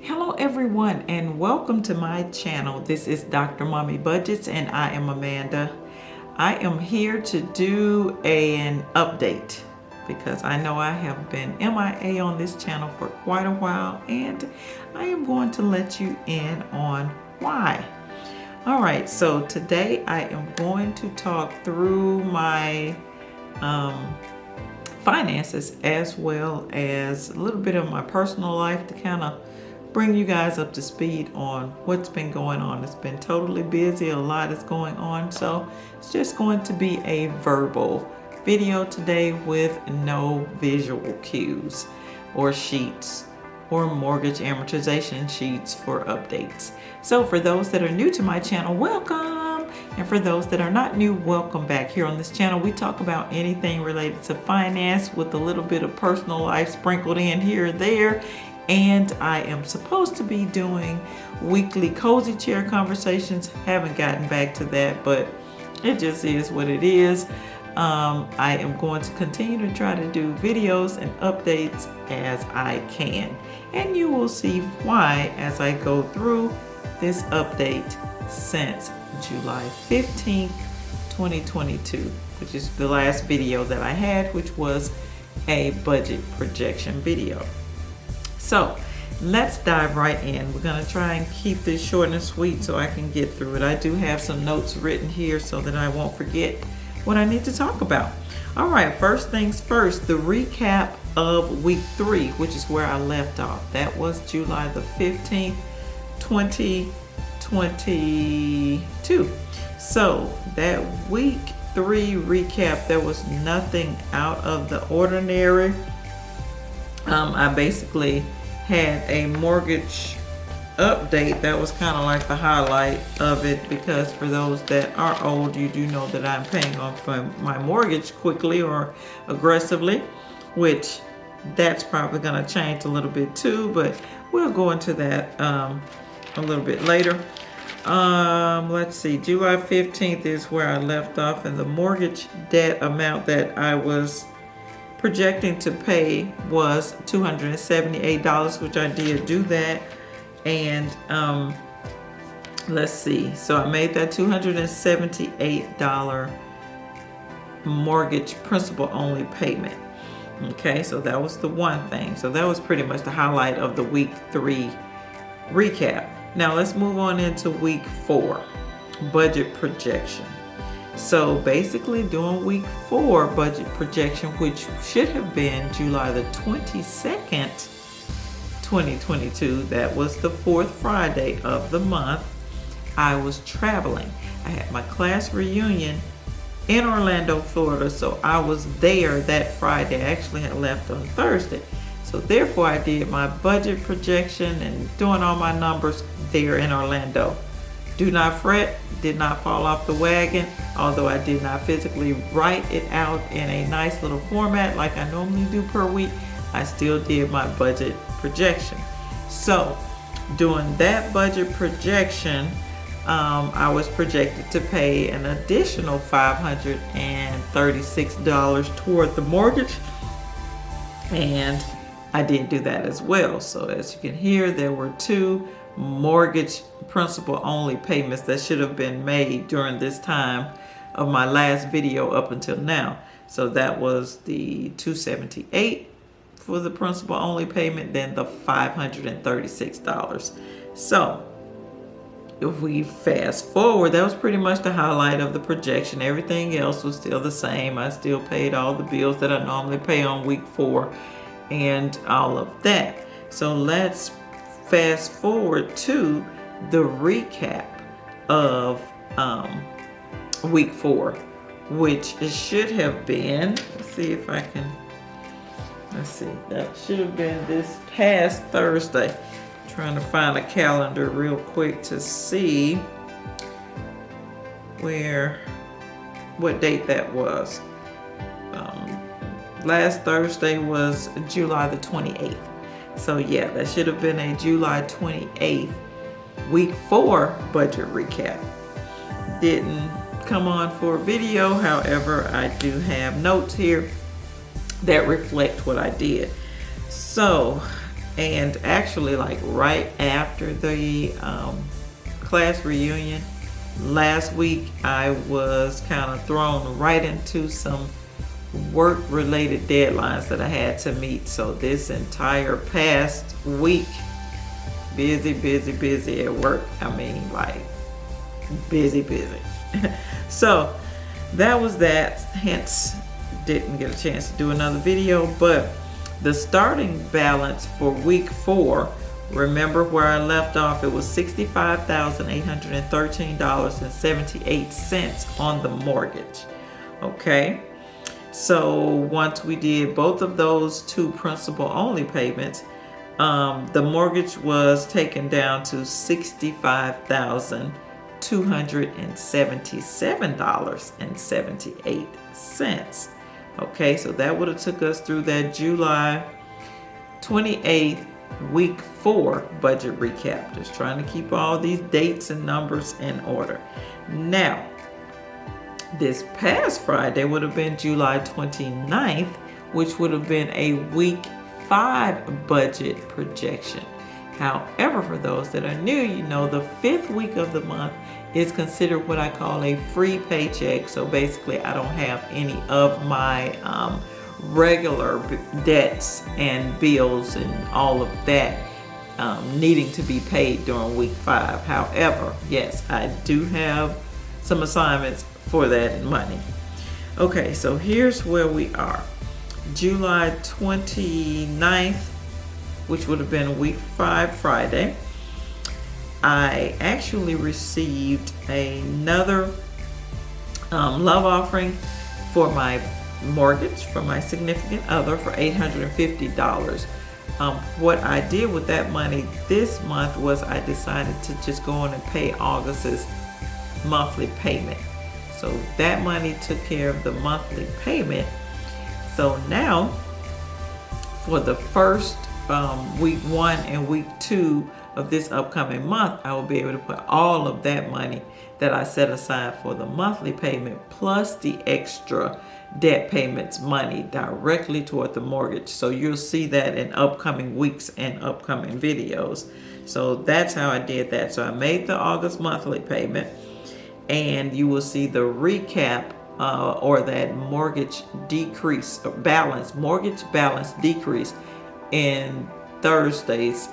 Hello everyone and welcome to my channel. This is Dr. Mommy Budgets and I am Amanda. I am here to do an update because I know I have been MIA on this channel for quite a while and I am going to let you in on why. Alright, so today I am going to talk through my finances as well as a little bit of my personal life to kind of bring you guys up to speed on what's been going on. It's been totally busy, a lot is going on, so it's just going to be a verbal video today with no visual cues or sheets or mortgage amortization sheets for updates. So for those that are new to my channel, welcome, and for those that are not new, welcome back. Here on this channel we talk about anything related to finance with a little bit of personal life sprinkled in here or there. And I am supposed to be doing weekly cozy chair conversations. Haven't gotten back to that, but it just is what it is. I am going to continue to try to do videos and updates as I can. And you will see why as I go through this update since July 15th, 2022, which is the last video that I had, which was a budget projection video. So let's dive right in. We're going to try and keep this short and sweet so I can get through it. I do have some notes written here so that I won't forget what I need to talk about. All right, first things first, the recap of week 3, which is where I left off. That was July the 15th, 2022. So that week 3 recap, there was nothing out of the ordinary. I basically had a mortgage update. That was kind of like the highlight of it, because for those that are old, you do know that I'm paying off my mortgage quickly or aggressively, which that's probably going to change a little bit too, but we'll go into that a little bit later. Let's see, July 15th is where I left off, and the mortgage debt amount that I was projecting to pay was $278, which I did do that. And let's see, so I made that $278 mortgage principal only payment. Okay, so that was the one thing. So that was pretty much the highlight of the week 3 recap. Now let's move on into week 4, budget projection. So basically doing week 4 budget projection, which should have been July the 22nd, 2022. That was the 4th Friday of the month. I was traveling. I had my class reunion in Orlando, Florida. So I was there that Friday. I actually had left on Thursday. So therefore I did my budget projection and doing all my numbers there in Orlando. Do not fret, did not fall off the wagon, although I did not physically write it out in a nice little format like I normally do per week. I still did my budget projection. So doing that budget projection, I was projected to pay an additional $536 toward the mortgage, and I did do that as well. So as you can hear, there were 2 mortgage principal only payments that should have been made during this time of my last video up until now. So that was the $278 for the principal only payment, then the $536. So if we fast forward, that was pretty much the highlight of the projection. Everything else was still the same. I still paid all the bills that I normally pay on week 4 and all of that. So let's fast forward to the recap of week 4, which it should have been, let's see if I can, let's see, that should have been this past Thursday. I'm trying to find a calendar real quick to see what date that was. Last Thursday was July the 28th. So yeah, that should have been a July 28th week 4 budget recap. Didn't come on for a video, however, I do have notes here that reflect what I did. So And actually, like right after the class reunion last week, I was kind of thrown right into some work related deadlines that I had to meet. So this entire past week, busy at work. I mean, like busy. So that was that. Hence, didn't get a chance to do another video. But the starting balance for week 4, remember where I left off, it was $65,813.78 on the mortgage. Okay, so once we did both of those 2 principal only payments, the mortgage was taken down to $65,277.78. Okay, so that would have took us through that July 28th week 4 budget recap. Just trying to keep all these dates and numbers in order. Now, this past Friday would have been July 29th, which would have been a week 5 budget projection. However, for those that are new, you know the 5th week of the month is considered what I call a free paycheck. So basically, I don't have any of my regular debts and bills and all of that needing to be paid during week 5. However, yes, I do have some assignments for that money. Okay, so here's where we are. July 29th, which would have been week 5 Friday, I actually received another love offering for my mortgage from my significant other for $850. What I did with that money this month was I decided to just go on and pay August's monthly payment. So that money took care of the monthly payment. So now for the first week 1 and week 2 of this upcoming month, I will be able to put all of that money that I set aside for the monthly payment plus the extra debt payments money directly toward the mortgage. So you'll see that in upcoming weeks and upcoming videos. So that's how I did that. So I made the August monthly payment, and you will see the recap or that mortgage decrease mortgage balance decrease in Thursday's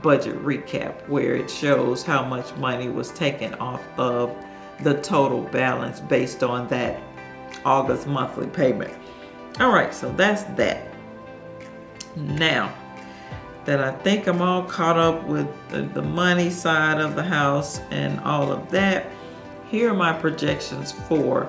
budget recap, where it shows how much money was taken off of the total balance based on that August monthly payment. All right, so that's that. Now that I think I'm all caught up with the money side of the house and all of that, here are my projections for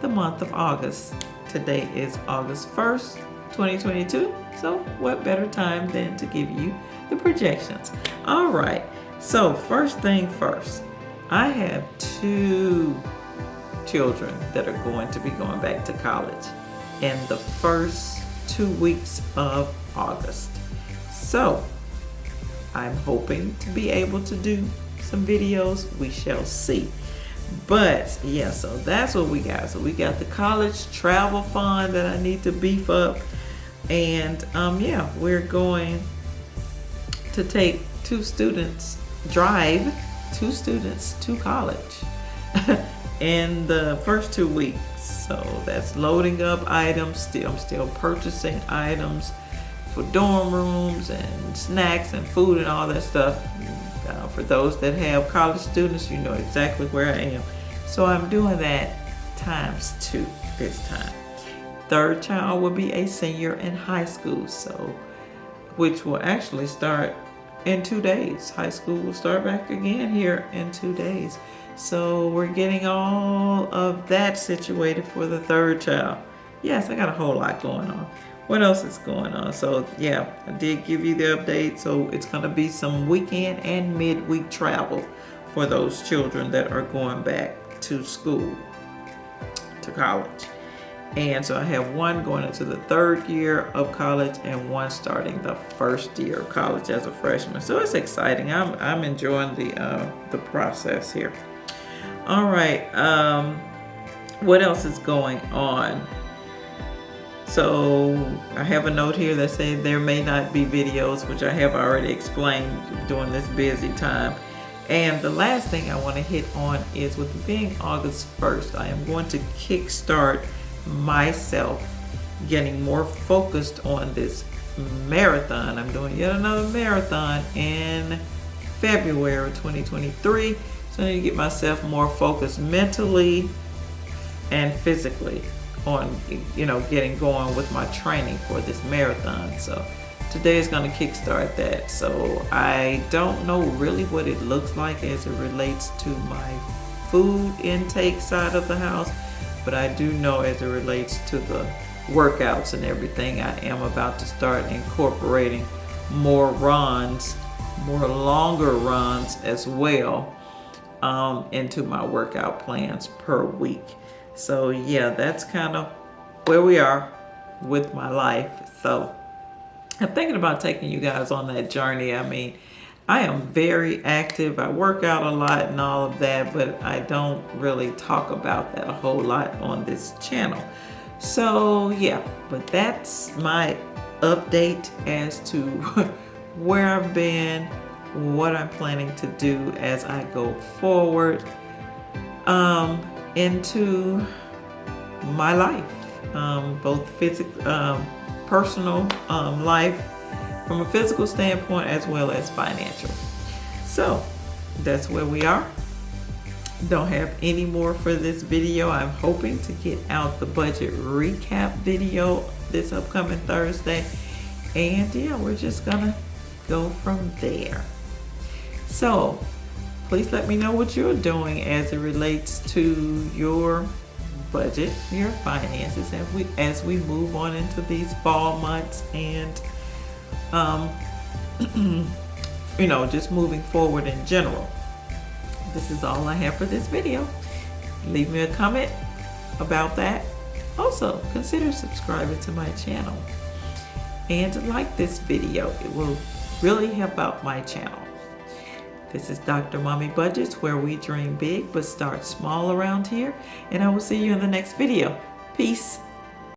the month of August. Today is August 1st, 2022. So what better time than to give you the projections? All right, so first thing first, I have 2 children that are going to be going back to college in the first 2 weeks of August. So I'm hoping to be able to do some videos. We shall see. But yeah, so that's what we got. So we got the college travel fund that I need to beef up. And yeah, we're going to take 2 students, drive 2 students to college in the first 2 weeks. So that's loading up items. I'm still purchasing items for dorm rooms and snacks and food and all that stuff. For those that have college students, you know exactly where I am. So I'm doing that times 2 this time. 3rd child will be a senior in high school, so which will actually start in 2 days. High school will start back again here in 2 days. So we're getting all of that situated for the 3rd child. Yes, I got a whole lot going on. What else is going on? So yeah, I did give you the update. So it's going to be some weekend and midweek travel for those children that are going back to school, to college. And so I have one going into the 3rd year of college and one starting the 1st year of college as a freshman. So it's exciting. I'm enjoying the process here. All right. What else is going on? So I have a note here that says there may not be videos, which I have already explained during this busy time. And the last thing I want to hit on is, with it being August 1st, I am going to kickstart myself getting more focused on this marathon. I'm doing yet another marathon in February 2023. So I need to get myself more focused mentally and physically on, getting going with my training for this marathon. So today is going to kickstart that. So I don't know really what it looks like as it relates to my food intake side of the house, but I do know as it relates to the workouts and everything, I am about to start incorporating more runs, more longer runs as well, into my workout plans per week. So yeah, that's kind of where we are with my life. So I'm thinking about taking you guys on that journey. I mean, I am very active. I work out a lot and all of that, but I don't really talk about that a whole lot on this channel. So yeah, but that's my update as to where I've been, what I'm planning to do as I go forward into my life, both physical, personal life from a physical standpoint as well as financial. So that's where we are. Don't have any more for this video. I'm hoping to get out the budget recap video this upcoming Thursday, and yeah, we're just gonna go from there. So please let me know what you're doing as it relates to your budget, your finances, as we move on into these fall months, and just moving forward in general. This is all I have for this video. Leave me a comment about that. Also, consider subscribing to my channel and like this video. It will really help out my channel. This is Dr. Mommy Budgets, where we dream big but start small around here, and I will see you in the next video. Peace.